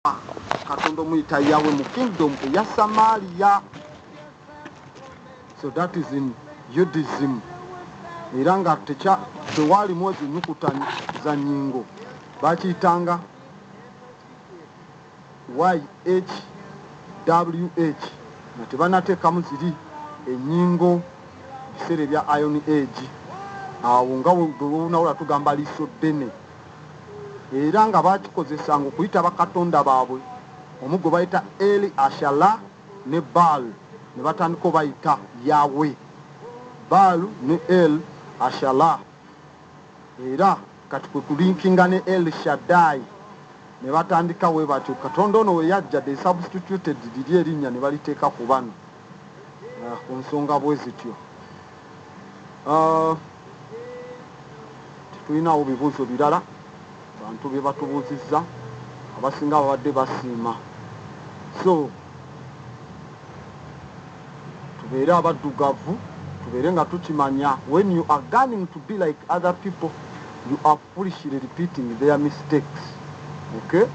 Katonda muyita Yahweh mu kingdom ya Samaria. So that is in Judaism. Era nga tewalimu ezo nnyukuta za nnyingo bakiyitanga YHWH nga tebanateekamu ziri ennyingo biseera ebya Iron Age. Awo nga bwewunawula tugamba liiso ddene. Era nga bakikozesanga okuyita bakatonda baabwe omu gwe bayita Eli Ashala ne Baal ne batandika obayita Yahweh. Baal ne El Ashala. Era kati kwe kulinkinga ne El Shaddai ne batandika we batyo. Katonda ono we yajja they substituted liri erinnya ne baliteeka ku bano ku nsonga bwe zityo. Tulinawo bibuuzo birala bantu bye batubuuzizza abasinga babadde basiima. So tubeere abaddugavu, tubeere nga tukimanya when you are gunning to be like other people you are foolishly repeating their mistakes. Okay,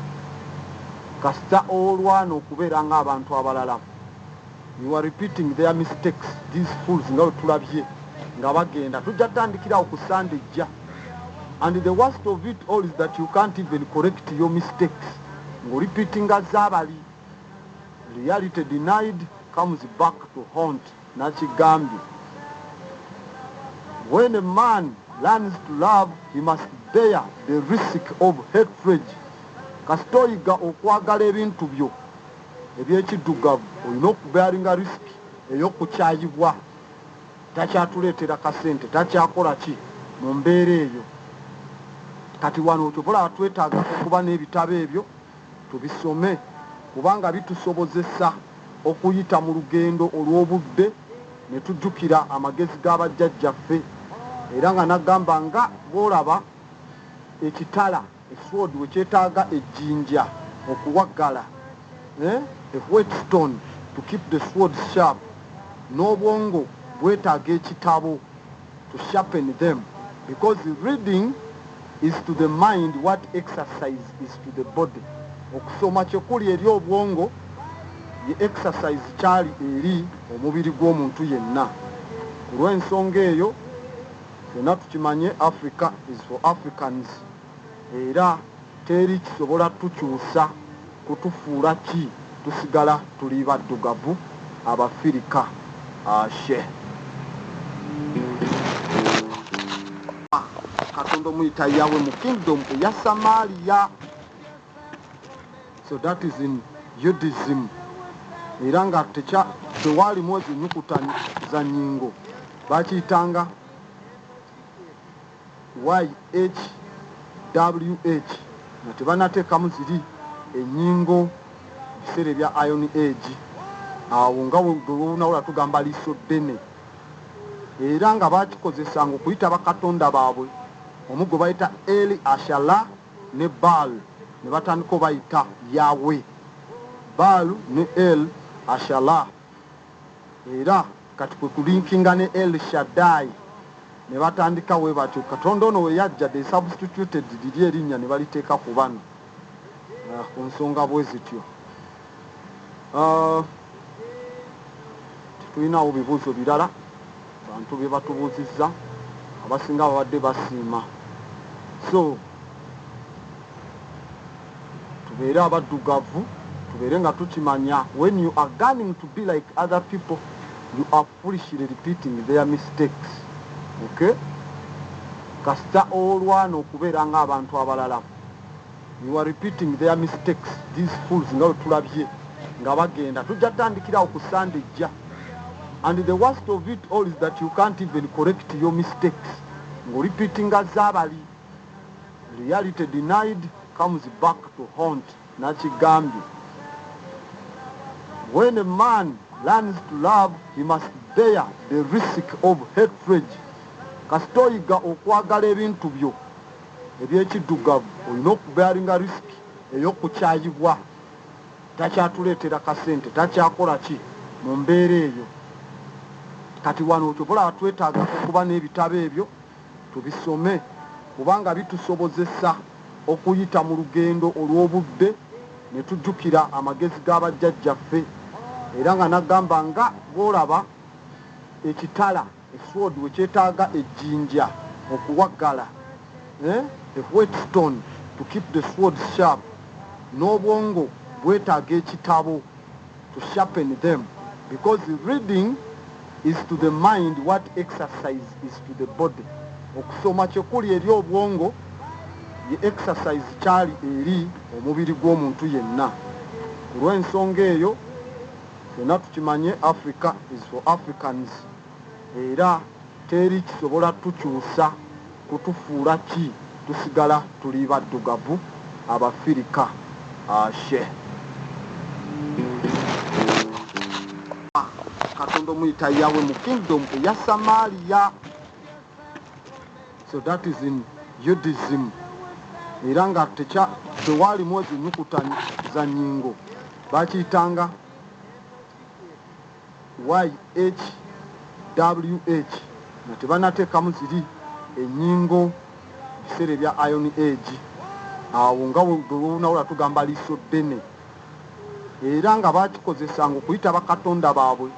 kasita olwana okubeera ng'abantu abalala you are repeating their mistakes. These fools nga bwe tulabye nga bagenda tujja tutandikirawo ku Sunday ejja. And the worst of it all is that you can't even correct your mistakes. Repeating azabali. Reality denied comes back to haunt. Nachigambi. When a man learns to love, he must bear the risk of hatred. Kasitoyiga okwagala ebintu byo ebyekiddugavu olina okubearinga risk ey'okukyayibwa. Takyatuleetera kasente, takyakola ki mu mbeera eyo. Kati wano kyobola twetaaga okuba n'ebitabo ebyo tubisome kubanga bitusobozesa okuyita mu lugendo olw'obudde ne tujjukira amagezi g'abajjajjaffe. Era nga nagamba nga bw'olaba ekitala esword we kyetaaga ejjinja okuwaggala, a whetstone to keep the sword sharp, n'obwongo bwetaaga ekitabo to sharpen them, because reading is to the mind what exercise is to the body. Okusoma kyekuli eri obwongo ye exercise kyali eri omubiri gw'omuntu yenna. Ku lw'ensonga eyo fenna tukimanye Africa is for Africans. Era teri kisobola tukyusa kutufuula ki tusigala tuli baddugavu Abafirika. Ashe. Katonda muyita Yahweh mu kingdom ya Samaria. So that is in Judaism. Era nga tewalimu ezo nnyukuta za nnyingo bakiyitanga YHWH nga tebanateekamu ziri ennyingo biseera ebya Iron Age. Awo nga bwewunawula tugamba liiso ddene. Era nga bakikozesanga okuyita bakatonda baabwe omu gwe bayita Eli Ashala ne Baal ne batandika obayita Yahweh. Baal ne El Ashala. Era kati kwe kulinkinga ne El Shaddai ne batandika we batyo. Katonda ono we yajja they substituted liri erinnya ne baliteeka ku bano ku nsonga bwe zityo. Tulinawo bibuuzo birala bantu bye batubuuzizza abasinga babadde basiima. So tubeere abaddugavu, tubeere nga tukimanya when you are gunning to be like other people you are foolishly repeating their mistakes. Okay, kasita olwana okubeera ng'abantu abalala you are repeating their mistakes. These fools nga bwe tulabye nga bagenda tujja tutandikirawo ku Sunday ejja. And the worst of it all is that you can't even correct your mistakes. Repeating azabali. Reality denied comes back to haunt. Nachigambi. When a man learns to love, he must bear the risk of hatred. Kasitoyiga okwagala ebintu byo ebyekiddugavu olina okubearinga risk ey'okukyayibwa. Takyatuleetera kasente, takyakola ki mu mbeera eyo. Kati wano kyobola twetaaga okuba n'ebitabo ebyo tubisome kubanga bitusobozesa okuyita mu lugendo olw'obudde ne tujjukira amagezi g'abajjajjaffe era nga nagamba nga bw'olaba ekitala sword we kyetaaga ejjinja okuwaggala a whetstone to keep the sword sharp, n'obwongo bwetaaga ekitabo to sharpen them, because reading is to the mind what exercise is to the body. Okusoma kyekuli eri obwongo ye exercise kyali eri omubiri gw'omuntu yenna. Ku lw'ensonga eyo fenna tukimanye Africa is for Africans, era teri kisobola tukyusa kutufuula ki tusigala tuli baddugavu Abafirika. Ashe Katonda omuyita Yahweh mu kingdom eya Samaria. So that is in Judaism. Era nga tewaalimu ezo nnyukuta za nnyingo bakiyitanga YHWH nga tebanateekamu ziri ennyingo biseera ebya Iron Age. Awo nga bw'onawula tugamba liiso ddene, era nga bakikozesanga okuyita bakatonda baabwe.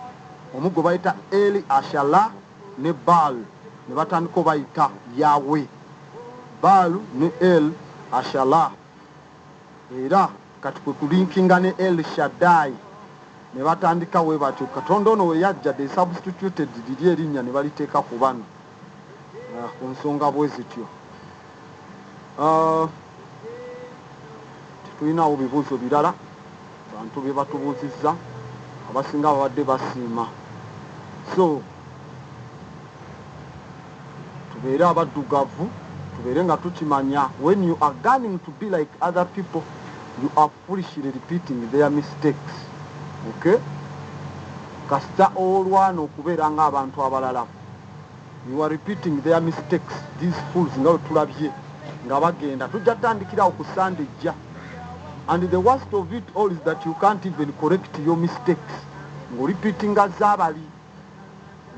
Omu gwe bayita Eli Ashala ne Baal ne batandika bayita Yahweh. Baal ne El Ashala, era kati kwe kulinkinga ne El Shaddai ne batandika we batyo. Katonda ono we yajja the substituted liri erinnya ne baliteeka ku bano ku nsonga bwe zityo. Tulinawo bibuuzo birala bantu bye batubuuzizza abasinga babadde basiima. So tubeere abaddugavu, tubeere nga tukimanya when you are gunning to be like other people, you are foolishly repeating their mistakes. Okay? Kasita olwana okubeera ng'abantu abalala, you are repeating their mistakes. These fools nga bwe tulabye nga bagenda, tujja tutandikirawo ku Sunday ejja. And the worst of it all is that you can't even correct your mistakes. Repeating azabali.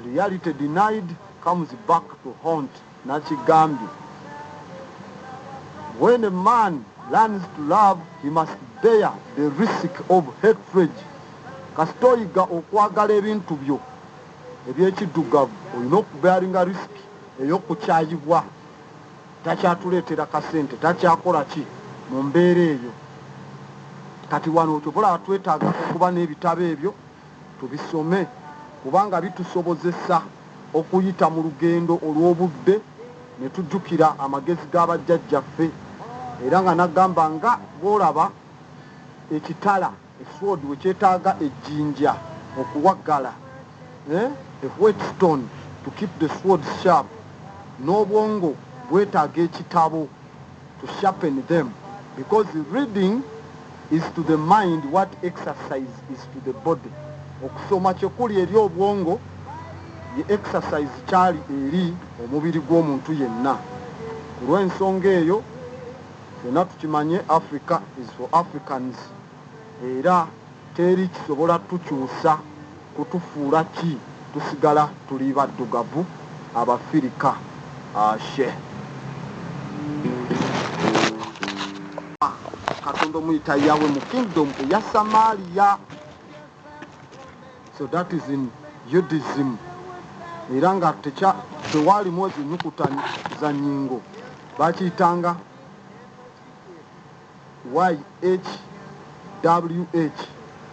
Reality denied comes back to haunt. Nachigambi. When a man learns to love, he must bear the risk of hatred. Kasitoyiga okwagala ebintu byo ebyekiddugavu olina okubearinga risk ey'okukyayibwa. Takyatuleetera kasente, takyakola ki mu mbeera eyo. Kati wano kyobola twetaaga okuba n'ebitabo ebyo tubisome, kubanga bitusobozesa okuyita mu lugendo olw'obudde ne tujjukira amagezi g'abajjajjaffe. Era nga nagamba nga bw'olaba ekitala sword we kyetaaga ejjinja okuwaggala, a whetstone to keep the sword sharp, n'obwongo bwetaaga ekitabo to sharpen them, because reading is to the mind what exercise is to the body. Okusoma kyekuli eri obwongo ye exercise kyali eri omubiri gw'omuntu yenna. Ku lw'ensonga eyo fenna tukimanye Africa is for Africans, era teri kisobola tukyusa kutufuula ki tusigala tuli baddugavu Abafirika. Ashe Katonda omuyita Yahweh mu kingdom eya Samaria. So that is in Judaism. Era nga tewaalimu ezo nnyukuta za nnyingo bakiyitanga YHWH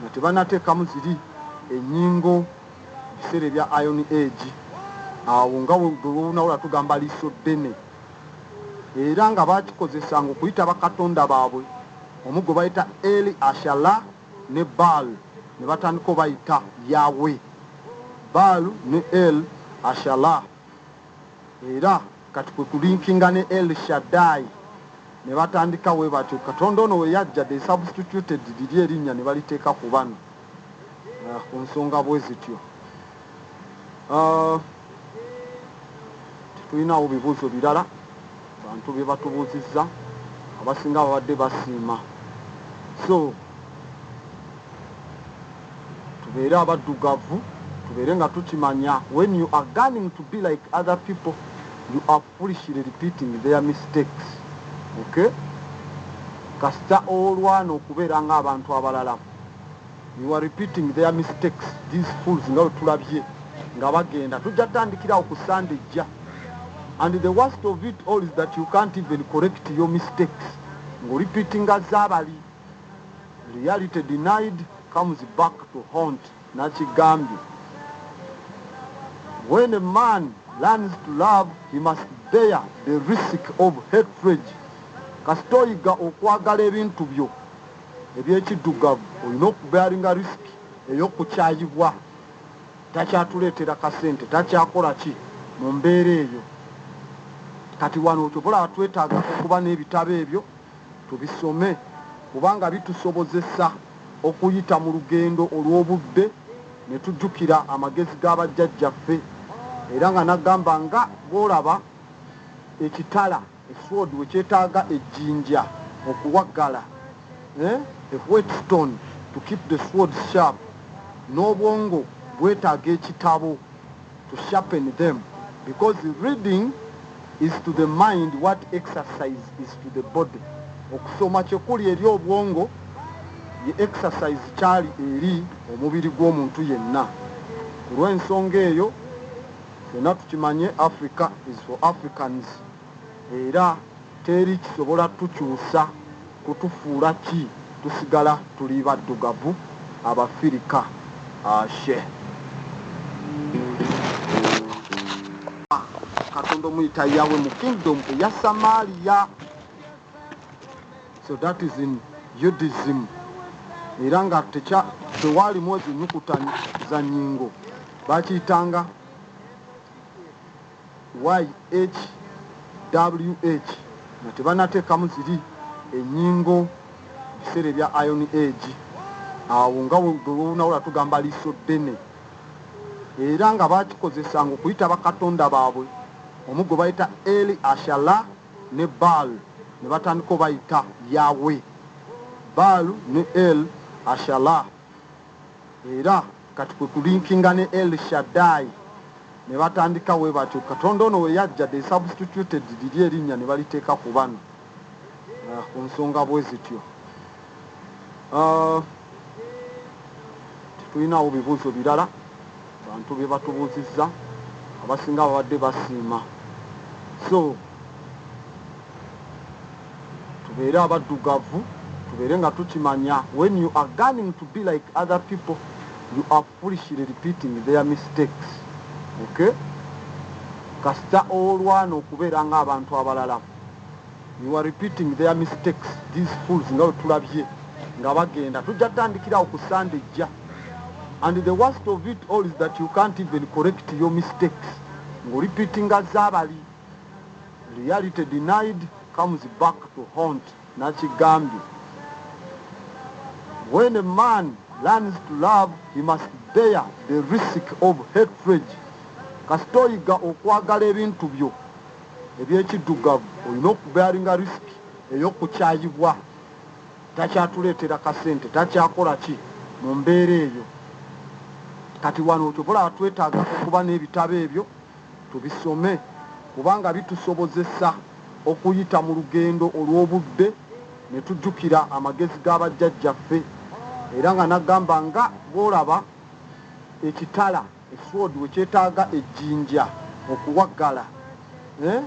nga tebanateekamu ziri ennyingo biseera ebya Iron Age. Awo nga bw'onawula tugamba liiso ddene, era nga bakikozesanga okuyita bakatonda baabwe. Omu gwe bayita Eli Ashala ne Baal ne batandika bayita Yahweh. Baal ne El Ashala, era kati kwe kulinkinga ne El Shaddai ne batandika we batyo. Katonda ono we yajja the substituted liri erinnya ne baliteeka ku bano ku nsonga bwe zityo. Tulinawo bibuuzo birala bantu bye batubuuzizza abasinga babadde basiima. So tubeere abaddugavu, tubeere nga tukimanya when you are gunning to be like other people, you are foolishly repeating their mistakes. Okay? kasita olwana okubeera ng'abantu abalala. You are repeating their mistakes. These fools nga bwe tulabye nga bagenda tujja tandikirawo ku Sunday ejja. And the worst of it all is that you can't even correct your mistakes. Ng'orepeatinga zaabali. Reality denied comes back to haunt. Nakigambye. When a man learns to love, he must bear the risk of hatred. Kasita oyiga okwagala ebintu byo eby'ekiddugavu olina okubearinga risiki ey'okukyayibwa. Takyatuleetera kasente, takyakola ki mu mbeera eyo. Kati wano kyobola twetaaga okuba n'ebitabo ebyo tubisome kubanga bitusobozesa okuyita mu lugendo olw'obudde ne tujjukira amagezi g'abajjajjaffe era nga nagamba nga bw'olaba ekitala esword we kyetaaga ejjinja okuwaggala a whetstone to keep the sword sharp, n'obwongo bwetaaga ekitabo to sharpen them, because reading is to the mind what exercise is to the body. Okusoma kyekuli eri obwongo ye exercise kyali eri omubiri gw'omuntu yenna. Ku lw'ensonga eyo fenna tukimanye Africa is for Africans, era teri kisobola tukyusa kutufuula ki tusigala tuli baddugavu Abafirika. Ashe Katonda omuyita yawe mu kingdom eya Samaria. So that is in Judaism. Era nga tewaalimu ezo nnyukuta za nnyingo bakiyitanga YHWH nga tebanateekamu ziri ennyingo biseera ebya Iron Age. Awo nga bwewunawula tugamba liiso ddene. Era nga bakikozesanga okuyita bakatonda baabwe omu gwe bayita El Ashala ne Baal ne batandika bayita Yahweh. Baal ne El Ashala. Era kati kwe kulinkinga ne El Shaddai ne batandika we batyo. Katonda ono we yajja they substituted liri erinnya ne baliteeka ku bano ku nsonga bwe zityo. Tulinawo bibuuzo birala bantu bye batubuuzizza abasinga babadde basiima. So tubeere abaddugavu, tubeere nga tukimanya when you are gunning to be like other people you are foolishly repeating their mistakes. Okay? Kasita olwana okubeera ng'abantu abalala you are repeating their mistakes. These fools nga bwe tulabye nga bagenda tujja tandikirawo ku Sunday ejja. And the worst of it all is that you can't even correct your mistakes. Ng'orepeatinga zaabali. Reality denied comes back to haunt. Nakigambye. When a man learns to love, he must bear the risk of hatred. Kasita oyiga okwagala ebintu byo eby'ekiddugavu olina okubearinga risiki ey'okukyayibwa. Takyatuleetera kasente, takyakola ki mu mbeera eyo. Kati wano kyobola twetaaga okuba n'ebitabo ebyo tubisome kubanga bitusobozesa okuyita mu lugendo olw'obudde ne tujjukira amagezi g'abajjajjaffe era nga nagamba nga bw'olaba ekitala esword we kyetaaga ejjinja okuwaggala a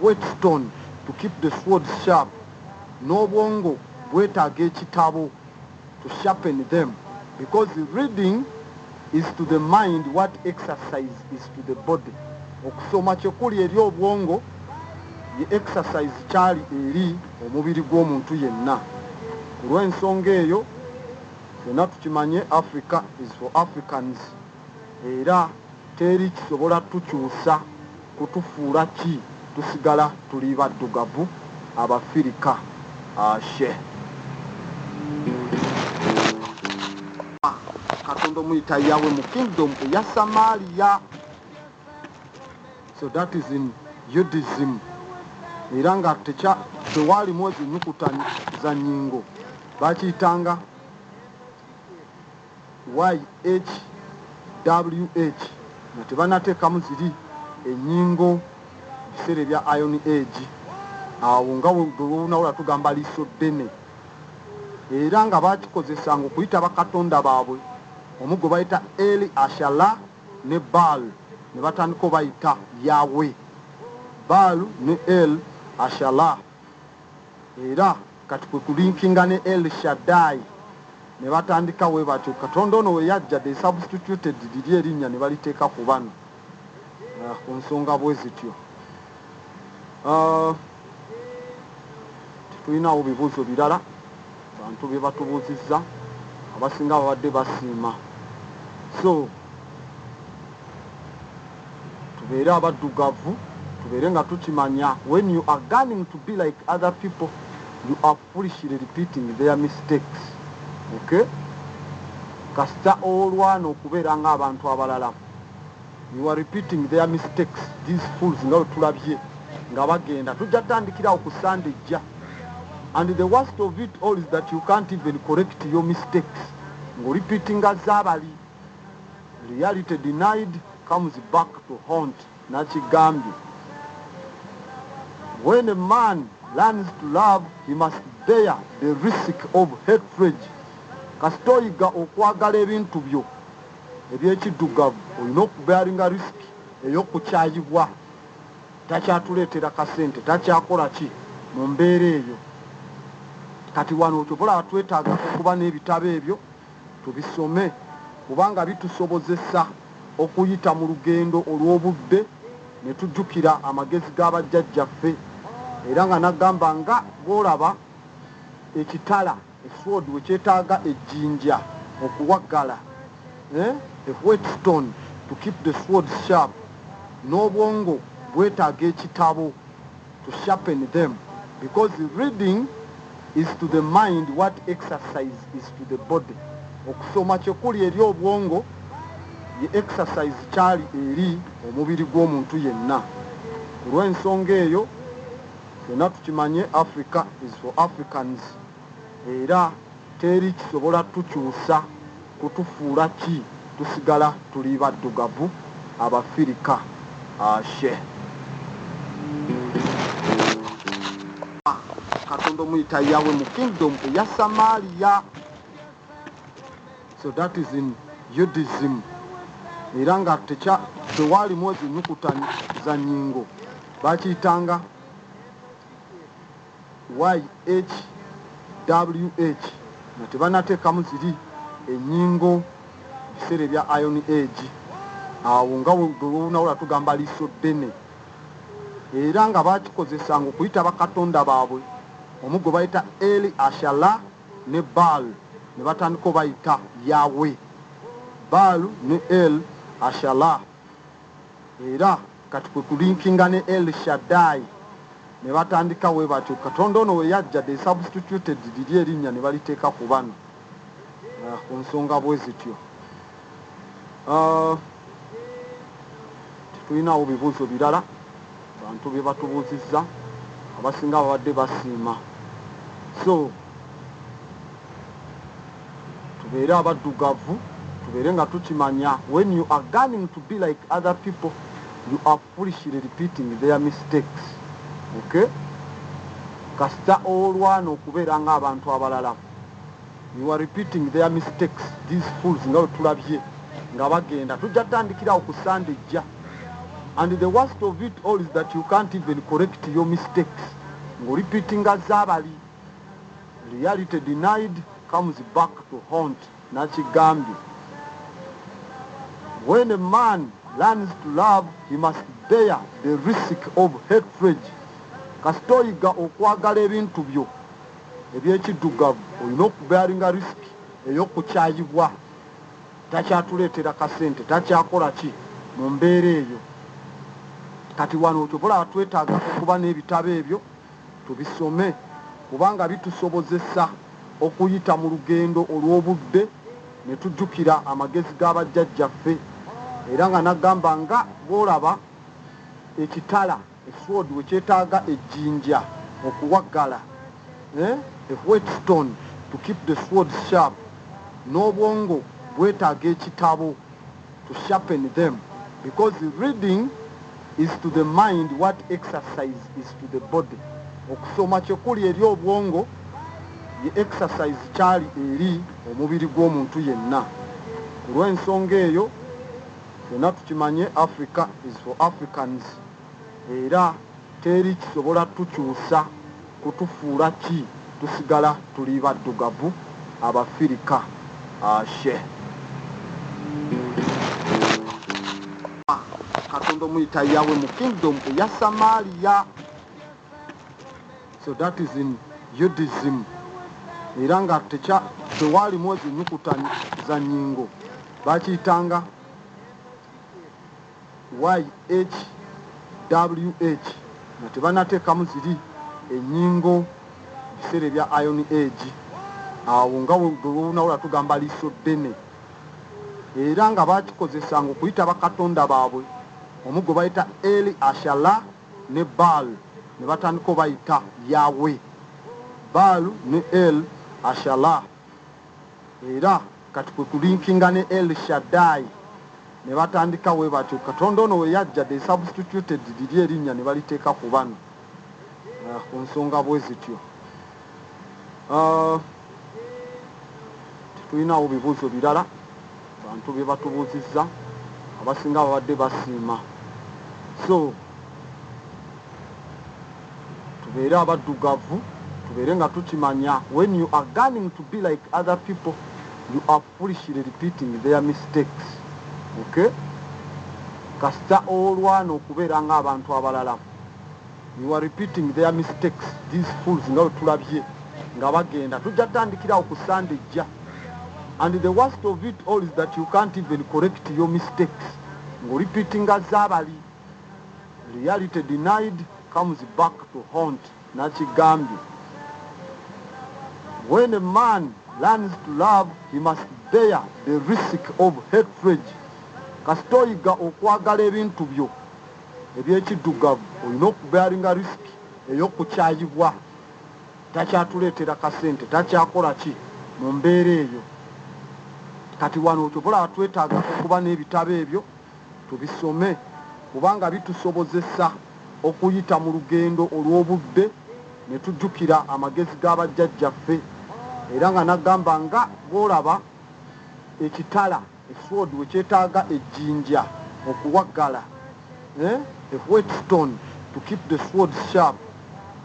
whetstone to keep the sword sharp, n'obwongo bwetaaga ekitabo to sharpen them, because reading is to the mind what exercise is to the body. Okusoma kyekuli eri obwongo ye exercise kyali eri omubiri gw'omuntu yenna. Ku lw'ensonga eyo fenna tukimanye Africa is for Africans, era teri kisobola tukyusa kutufuula ki tusigala tuli baddugavu Abafirika. Ashe Katonda omuyita yawe mu kingdom eya Samaria. So that is in Judaism. Era nga tewaalimu ezo nnyukuta za nnyingo bakiyitanga YHWH nga tebanateekamu ziri ennyingo biseera ebya Iron Age. Awo nga bwewunawula tugamba liiso ddene. era nga bakikozesanga okuyita bakatonda baabwe omuggo bayita Eli Ashala ne Baal ne batandika bayita Yahweh. Baal ne El Ashala era kati kwe kulinkinga ne El Shaddai ne batandika we batyo. Katonda ono we yajja they substituted liri erinnya ne baliteeka ku bano ku nsonga bwe zityo. Tulinawo bibuuzo birala bantu bye batubuuzizza abasinga babadde basiima. So tubeere abaddugavu, tubeere nga tukimanya when you are gunning to be like other people you are foolishly repeating their mistakes. Okay, kasita olwana okubeera ng'abantu abalala you are repeating their mistakes. These fools nga bwe tulabye nga bagenda tujja tutandikirawo ku Sunday ejja. And the worst of it all is that you can't even correct your mistakes. Repeating azabali. Reality denied comes back to haunt. Nachigambi. When a man learns to love, he must bear the risk of hatred. Kasitoyiga okwagala ebintu byo ebyekiddugavu olina okubearinga risk ey'okukyayibwa. Takyatuleetera kasente, takyakola ki mu mbeera eyo. Kati wano kyobola twetaaga okuba n'ebitabo ebyo tubisome kubanga bitusobozesa okuyita mu lugendo olw'obudde ne tujjukira amagezi g'abajjajjaffe. Era nga nagamba nga bw'olaba ekitala esword we kyetaaga ejjinja okuwaggala, a whetstone to keep the sword sharp, n'obwongo bwetaaga ekitabo to sharpen them, because reading is to the mind what exercise is to the body. Okusoma kyekuli eri obwongo ye exercise kyali eri omubiri gw'omuntu yenna. Olw'ensonga eyo fyonna tukimanye Africa is for Africans, era teri kisobola tukyusa kutufuula ki tusigala tuli baddugavu Abafirika. Ashe Katonda omuyita Yahweh mu kingdom eya Samaria. So that is in Judaism. Era nga tewaalimu ezo ennyukuta za nnyingo bakiyitanga YHWH nga tebanateekamu ziri ennyingo biseera ebya Iron Age. Awo nga olwonawula tugamba liiso ddene. Era nga bakikozesanga okuyita bakatonda baabwe omuggo bayita Eli Ashala ne Baal ne batandika bayita Yahweh. Baal ne El Ashala era kati kwe kulinkinga ne El Shaddai ne batandika we batyo. Katonda ono we yajja they substituted liri erinnya ne baliteeka ku bano ku nsonga bwe zityo. Tulinawo bibuuzo birala bantu bye batubuuzizza abasinga babadde basiima. So tubeere abaddugavu, tubeere nga tukimanya when you are gunning to be like other people you are foolishly repeating their mistakes. Okay, kasita olwana okubeera ng'abantu abalala you are repeating their mistakes. These fools nga bwe tulabye nga bagenda tujja tutandikirawo ku Sunday ejja. And the worst of it all is that you can't even correct your mistakes. Repeating azabali. Reality denied comes back to haunt. Nachigambi. When a man learns to love, he must bear the risk of hatred. Kasitoyiga okwagala ebintu byo ebyekiddugavu olina okubearinga risk ey'okukyayibwa. Takyatuleetera kasente, takyakola ki mu mbeera eyo. Kati wano kyobola twetaaga okuba n'ebitabo ebyo tubisome kubanga bitusobozesa okuyita mu lugendo olw'obudde ne tujjukira amagezi g'abajjajjaffe. Era nga nagamba nga bw'olaba ekitala esword we kyetaaga ejjinja okuwaggala, a whetstone to keep the sword sharp, n'obwongo bwetaaga ekitabo to sharpen them, because reading is to the mind what exercise is to the body. Okusoma kyekuli eri obwongo ye exercise kyali eri omubiri gw'omuntu yenna. Ku lw'ensonga eyo ffenna tukimanye Africa is for Africans, era teri kisobola tukyusa kutufuula ki tusigala tuli baddugavu Abafirika. Ashe Katonda omuyita yawe mu kingdom eya Samaria. So that is in Judaism. Era nga tewaalimu ezo ennyukuta za nnyingo bakiyitanga YHWH nga tebanateekamu ziri ennyingo biseera ebya Iron Age. Awo nga bwewunawula tugamba liiso ddene. Era nga bakikozesanga okuyita bakatonda baabwe, omu gwe bayita Eli Ashala ne Baal ne batandika bayita Yahwe. Baal ne El Ashala. Era kati kwe kulinkinga ne El Shaddai ne batandika we batyo. Katonda ono we yajja they substituted liri erinnya ne baliteeka ku bano ku nsonga bwe zityo. Tetulinawo bibuuzo birala bantu bye batubuuzizza, abasinga babadde basiima. So tubeere abaddugavu, tubeere nga tukimanya when you are gunning to be like other people, you are foolishly repeating their mistakes. Okay? Kasita olwana okubeera ng'abantu abalala, you are repeating their mistakes. These fools nga bwe tulabye nga bagenda, tujja tandikirawo ku Sunday ejja. And the worst of it all is that you can't even correct your mistakes. Repeating azabali. Reality denied comes back to haunt. Nachigambi. When a man learns to love, he must bear the risk of hatred. Kasitoyiga okwagala ebintu byo ebyekiddugavu olina okubearinga risk ey'okukyayibwa. Takyatuleetera kasente, takyakola ki mu mbeera eyo. Kati wano kyobola twetaaga okuba n'ebitabo ebyo tubisome, kubanga bitusobozesa okuyita mu lugendo olw'obudde ne tujjukira amagezi g'abajjajjaffe. Era nga nagamba nga bw'olaba ekitala esword we kyetaaga ejjinja okuwaggala, a whetstone to keep the sword sharp,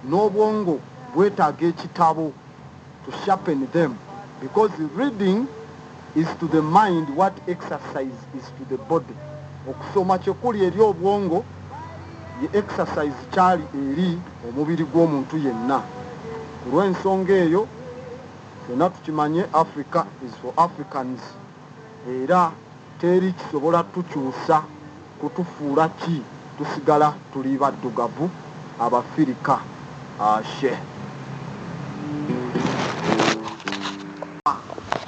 n'obwongo bwetaaga ekitabo to sharpen them, because reading is to the mind what exercise is to the body. Okusoma kyekuli eri obwongo ye exercise kyali eri omubiri gw'omuntu yenna. Ku lw'ensonga eyo ffenna tukimanye Africa is for Africans, era teri kisobola tukyusa kutufuula ki tusigala tuli baddugavu Abafirika. Ashe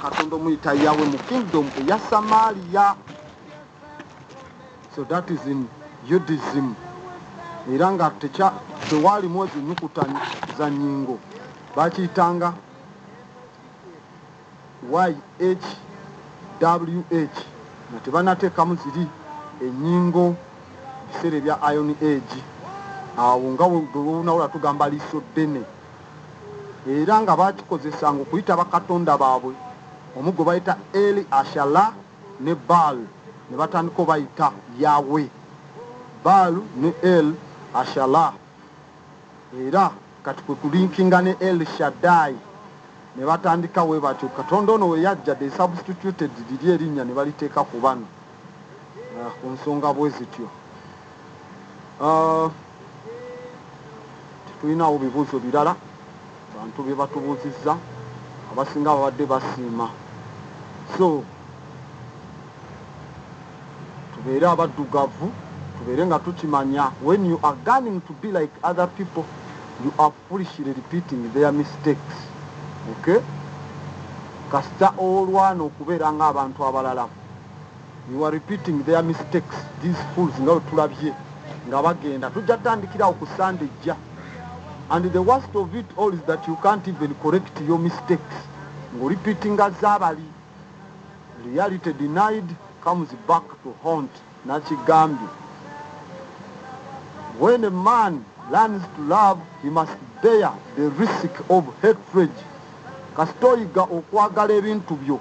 Katonda omuyita yawe mu kingdom eya Samaria. So that is in Judaism. Era nga tewaalimu ezo ennyukuta za nnyingo bakiyitanga YHWH nga tebanateekamu ziri ennyingo biseera ebya Iron Age. Awo nga bwewunawula tugamba liiso ddene. Era nga bakikozesanga okuyita bakatonda baabwe, omu gwe bayita Eli Ashala ne Baal ne batandika bayita Yahwe. Baal ne El Ashala. Era kati kwe kulinkinga ne El Shaddai ne batandika we batyo. Katonda ono we yajja they substituted liri erinnya ne baliteeka ku bano ku nsonga bwe zityo. Tetulinawo bibuuzo birala bantu bye batubuuzizza, abasinga babadde basiima. So tubeere abaddugavu, tubeere nga tukimanya when you are gunning to be like other people, you are foolishly repeating their mistakes. Okay? Kasita olwana okubeera ng'abantu abalala, you are repeating their mistakes. These fools nga bwe tulabye nga bagenda, tujja tandikirawo ku Sunday ejja. And the worst of it all is that you can't even correct your mistakes. Repeating azabali. Reality denied comes back to haunt. Nachigambi. When a man learns to love, he must bear the risk of hatred. kasita oyiga okwagala ebintu byo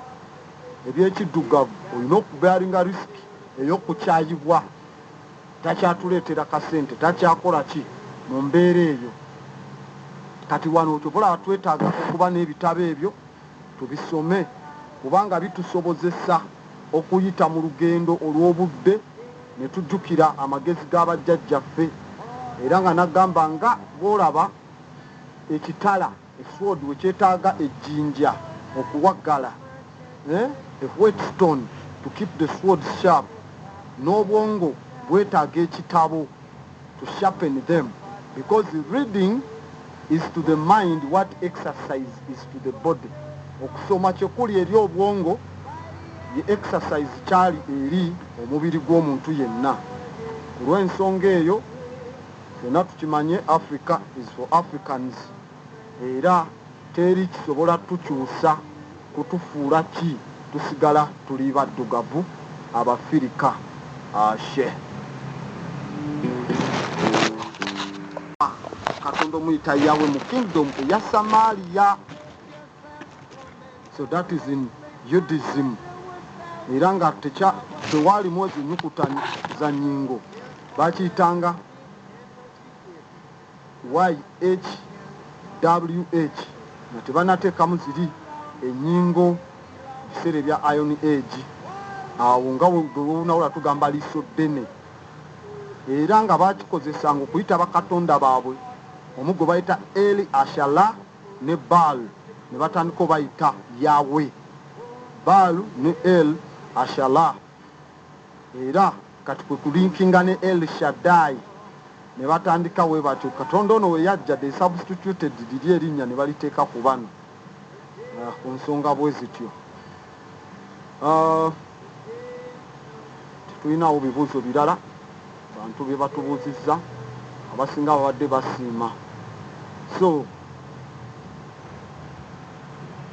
ebyekiddugavu olina okubearinga risiki ey'okukyayibwa. Takyatuleetera kasente, takyakola ki mu mbeera eyo. Kati wano kyobola twetaaga okuba n'ebitabo ebyo tubisome kubanga bitusobozesa okuyita mu lugendo olw'obudde ne tujjukira amagezi g'abajjajjaffe. Era nga nagamba nga bw'olaba ekitala esword we kyetaaga ejjinja okuwaggala, a whetstone to keep the sword sharp, n'obwongo bwetaaga ekitabo to sharpen them, because reading is to the mind what exercise is to the body. Okusoma kyekuli eri obwongo ye exercise kyali eri omubiri gw'omuntu yenna. Ku lw'ensonga eyo fenna tukimanye Africa is for Africans, era teri kisobola tukyusa kutufuula ki tusigala tuli baddugavu Abafirika. Ashe Katonda omuyita yawe mu kingdom eya Samaria. So that is in Judaism. Era nga tewaalimu ezo ennyukuta za nnyingo bakiyitanga YHWH nga tebanateekamu ziri ennyingo biseera ebya Iron Age. Awo nga olwonawula tugamba liiso ddene. Era nga bakikozesanga okuyita bakatonda baabwe. Omu gwe bayita Eli Ashala ne Baal ne batandika bayita Yahweh. Baal ne El Ashala. Era kati kwe kulinkinga ne El Shaddai ne batandika we batyo. Katonda ono we yajja they substituted liri erinnya ne baliteeka ku bano ku nsonga bwe zityo. Tulinawo bibuuzo birala bantu bye batubuuzizza abasinga babadde basiima. So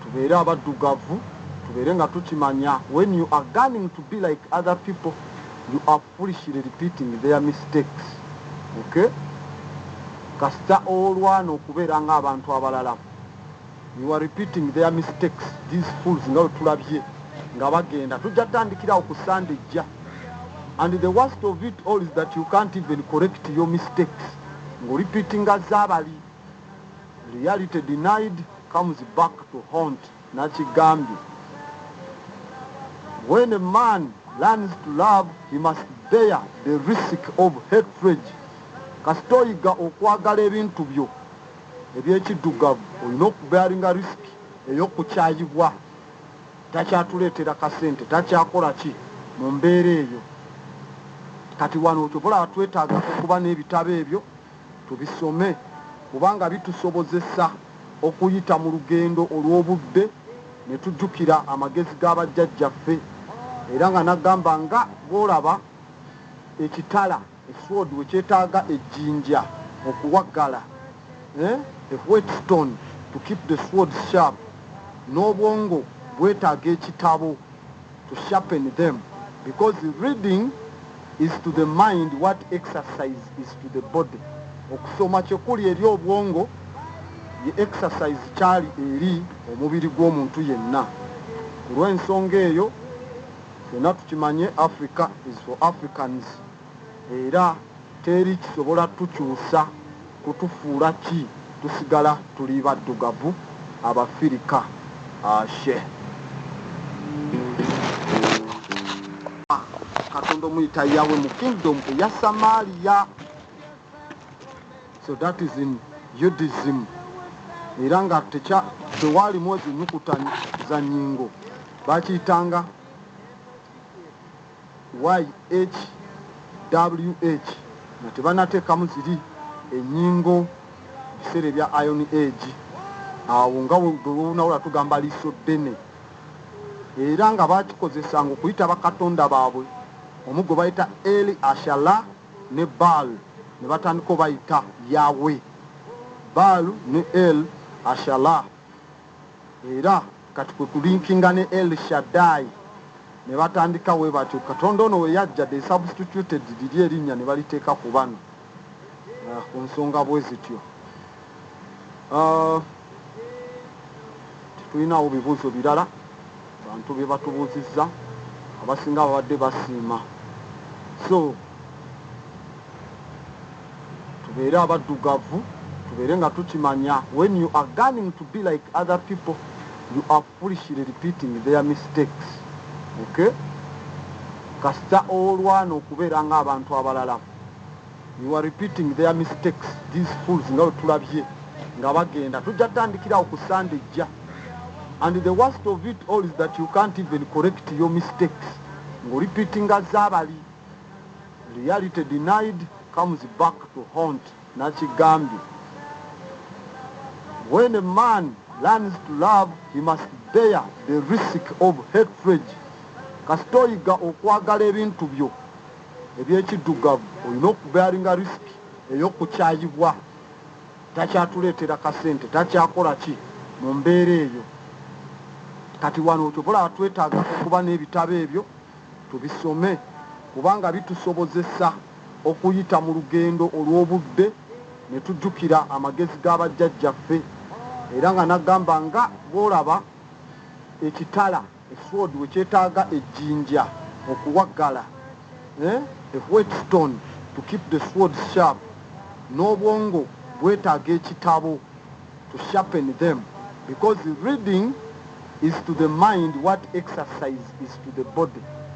tubeere abaddugavu, tubeere nga tukimanya when you are gunning to be like other people you are foolishly repeating their mistakes. Okay? Kasita olwana okubeera ng'abantu abalala you are repeating their mistakes. These fools nga tulabye nga bagenda tujja tandikirawo ku Sunday jja. And the worst of it all is that you can't even correct your mistakes. Repeating azabali. Reality denied comes back to haunt. Nachigambi. When a man learns to love, he must bear the risk of hatred. Kasita oyiga okwagala ebintu byo ebyekiddugavu olina okubearinga risiki ey'okukyayibwa. Takyatuleetera kasente, takyakola ki mu mbeera eyo. Kati wano kyobola twetaaga okuba n'ebitabo ebyo tubisome kubanga bitusobozesa okuyita mu lugendo olw'obudde ne tujjukira amagezi g'abajjajjaffe. Era nga nagamba nga bw'olaba ekitala esword we kyetaaga ejjinja okuwaggala, a whetstone to keep the sword sharp, n'obwongo bwetaaga ekitabo to sharpen them, because reading is to the mind what exercise is to the body. Okusoma kyekuli eri obwongo ye exercise kyali eri omubiri gw'omuntu yenna. Ku lw'ensonga eyo fenna tukimanye Africa is for Africans, era teri kisobola tukyusa kutufuula ki tusigala tuli baddugavu Abafirika. Ashe Katonda omuyita yawe mu kingdom eya Samaria. So that is in Judaism. Era nga tewaalimu ezo ennyukuta za nnyingo bakiyitanga YHWH nga tebanateekamu ziri ennyingo biseera ebya Iron Age. Awo nga olwonawula tugamba liiso ddene. Era nga bakikozesanga okuyita bakatonda baabwe. Omu gwe bayita Eli Ashala ne Baal ne batandika bayita Yahweh. Baal ne El Ashala. Era kati kwe kulinkinga ne El Shaddai ne batandika we batyo. Katonda ono we yajja they substituted liri erinnya ne baliteeka ku bano ku nsonga bwe zityo. tulinawo bibuuzo birala bantu bye batubuuzizza abasinga babadde basiima. So tubeere abaddugavu, tubeere nga tukimanya when you are gunning to be like other people, you are foolishly repeating their mistakes. Okay? Kasita olwana okubeera ng'abantu abalala, you are repeating their mistakes. These fools nga bwe tulabye nga bagenda, tujja tutandikirawo ku Sunday ejja. And the worst of it all is that you can't even correct your mistakes. Repeatinga zabali. Reality denied comes back to haunt. Nachigambi. When a man learns to love, he must bear the risk of hatred. Kasitoyiga okwagala ebintu byo ebyekiddugavu olina okubearinga risk ey'okukyayibwa. Takyatuleetera kasente, takyakola ki mu mbeera eyo. Kati wano okyobola twetaaga okuba n'ebitabo ebyo tubisome kubanga bitusobozesa okuyita mu lugendo olw'obudde ne tujjukira amagezi g'abajjajjaffe, era nga nagamba nga bw'olaba ekitala esword we kyetaaga ejjinja okuwaggala, a whetstone to keep the sword sharp, n'obwongo bwetaaga ekitabo to sharpen them, because reading is to the mind what exercise is to the body.